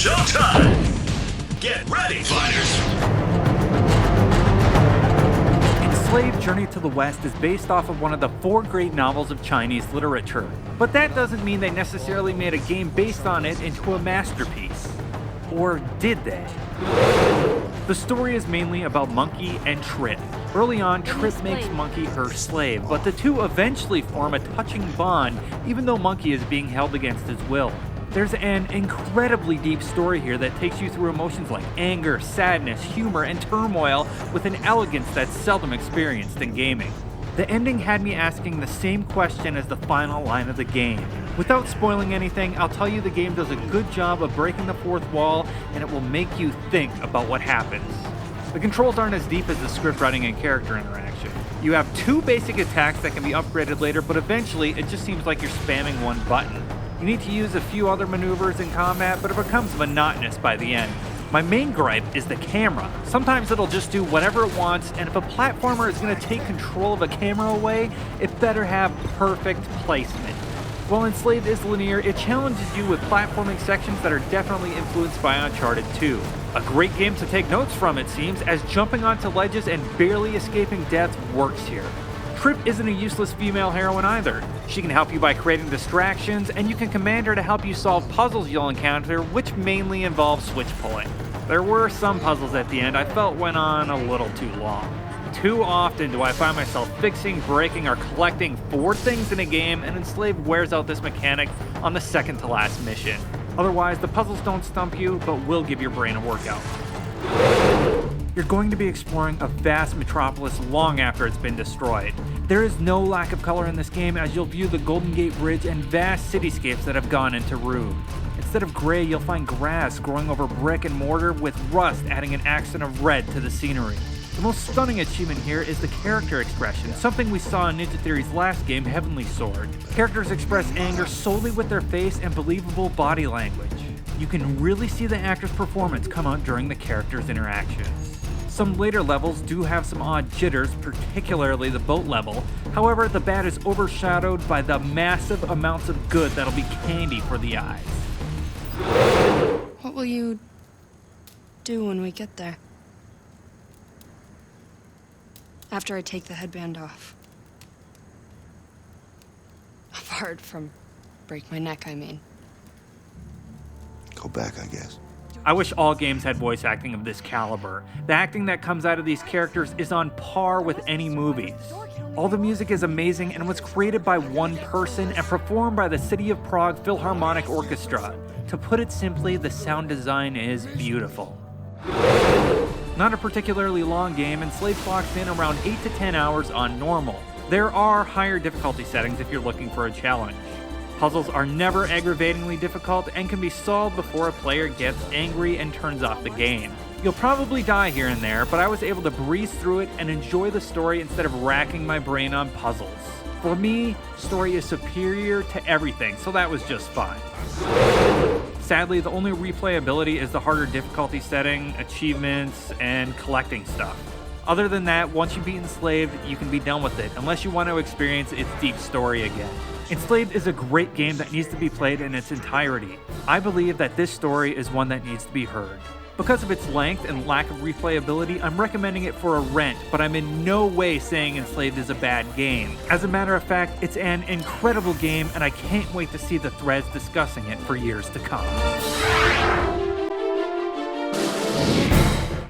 showtime! Get ready, fighters! Enslaved Journey to the West is based off of one of the 4 great novels of Chinese literature, but that doesn't mean they necessarily made a game based on it into a masterpiece. Or did they? The story is mainly about Monkey and Trip. Early on, Trip makes Monkey her slave, but the two eventually form a touching bond, even though Monkey is being held against his will. There's an incredibly deep story here that takes you through emotions like anger, sadness, humor, and turmoil with an elegance that's seldom experienced in gaming. The ending had me asking the same question as the final line of the game. Without spoiling anything, I'll tell you the game does a good job of breaking the fourth wall, and it will make you think about what happens. The controls aren't as deep as the script writing and character interaction. You have 2 basic attacks that can be upgraded later, but eventually it just seems like you're spamming one button. You need to use a few other maneuvers in combat, but it becomes monotonous by the end. My main gripe is the camera. Sometimes it'll just do whatever it wants, and if a platformer is going to take control of a camera away, it better have perfect placement. While Enslaved is linear, it challenges you with platforming sections that are definitely influenced by Uncharted 2. A great game to take notes from, it seems, as jumping onto ledges and barely escaping death works here. Trip isn't a useless female heroine either. She can help you by creating distractions, and you can command her to help you solve puzzles you'll encounter, which mainly involve switch pulling. There were some puzzles at the end I felt went on a little too long. Too often do I find myself fixing, breaking, or collecting 4 things in a game, and Enslaved wears out this mechanic on the second to last mission. Otherwise, the puzzles don't stump you, but will give your brain a workout. You're going to be exploring a vast metropolis long after it's been destroyed. There is no lack of color in this game, as you'll view the Golden Gate Bridge and vast cityscapes that have gone into ruin. Instead of gray, you'll find grass growing over brick and mortar, with rust adding an accent of red to the scenery. The most stunning achievement here is the character expression, something we saw in Ninja Theory's last game, Heavenly Sword. Characters express anger solely with their face and believable body language. You can really see the actor's performance come out during the characters' interactions. Some later levels do have some odd jitters, particularly the boat level. However, the bad is overshadowed by the massive amounts of good that'll be candy for the eyes. What will you do when we get there? After I take the headband off. Apart from break my neck, I mean. Go back, I guess. I wish all games had voice acting of this caliber. The acting that comes out of these characters is on par with any movies. All the music is amazing and was created by one person and performed by the City of Prague Philharmonic Orchestra. To put it simply, the sound design is beautiful. Not a particularly long game, Enslaved clocks in around 8 to 10 hours on normal. There are higher difficulty settings if you're looking for a challenge. Puzzles are never aggravatingly difficult and can be solved before a player gets angry and turns off the game. You'll probably die here and there, but I was able to breeze through it and enjoy the story instead of racking my brain on puzzles. For me, story is superior to everything, so that was just fine. Sadly, the only replayability is the harder difficulty setting, achievements, and collecting stuff. Other than that, once you beat Enslaved, you can be done with it, unless you want to experience its deep story again. Enslaved is a great game that needs to be played in its entirety. I believe that this story is one that needs to be heard. Because of its length and lack of replayability, I'm recommending it for a rent, but I'm in no way saying Enslaved is a bad game. As a matter of fact, it's an incredible game, and I can't wait to see the threads discussing it for years to come.